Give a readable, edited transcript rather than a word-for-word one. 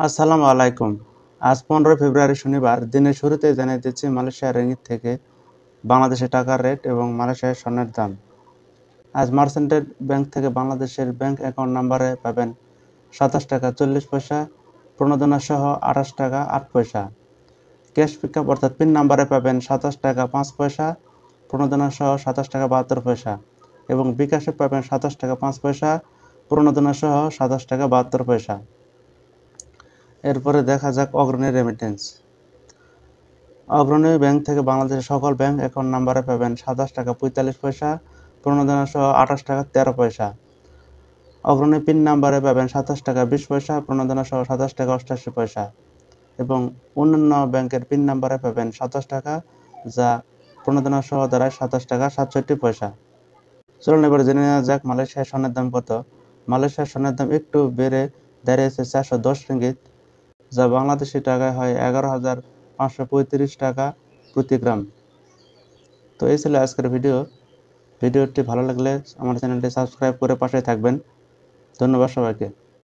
আসসালামু আলাইকুম। আজ 15 ফেব্রুয়ারি শনিবার। দিনের শুরুতেই জানিয়ে দিচ্ছি মালয়েশিয়ার রিঙ্গিত থেকে বাংলাদেশি টাকার রেট এবং মালয়েশিয়ার স্বর্ণের দাম। আজ মার্চেন্টেড ব্যাংক থেকে বাংলাদেশের ব্যাংক অ্যাকাউন্ট নম্বরে পাবেন 27 টাকা 40 পয়সা, প্রণোদনা সহ 28 টাকা 8 পয়সা। ক্যাশ পিকআপ অর্থাৎ পিন নম্বরে পাবেন 27 টাকা 5 পয়সা, প্রণোদনা সহ 27 টাকা 72 পয়সা এবং বিকাশে পাবেন 27 টাকা 5 পয়সা, প্রণোদনা সহ 27 টাকা 72 পয়সা। এরপরে দেখা যাক অগ্রণী রেমিটেন্স। অগ্রণী ব্যাংক থেকে বাংলাদেশের সকল ব্যাংক অ্যাকাউন্ট নম্বরে পাবেন 27 টাকা 45 পয়সা, প্রণোদনা সহ 28 টাকা 13 পয়সা। অগ্রণী পিন নম্বরে পাবেন 27 টাকা 20 পয়সা, প্রণোদনা সহ 27 টাকা 88 পয়সা এবং অন্যান্য ব্যাংকের পিন নম্বরে পাবেন 27 টাকা, যা প্রণোদনা সহ দাঁড়ায় 27 টাকা 67 পয়সা। চলুন এবার জেনে নেওয়া যাক মালয়েশিয়ার স্বর্ণের দাম কত। মালয়েশিয়ার স্বর্ণের দাম একটু বেড়ে দাঁড়িয়েছে 410 রিঙ্গিত, যা বাংলাদেশি টাকায় হয় 11,535 টাকা প্রতি গ্রাম। তো এই ছিল আজকের ভিডিওটি ভালো লাগলে আমার চ্যানেলটি সাবস্ক্রাইব করে পাশে থাকবেন। ধন্যবাদ সবাইকে।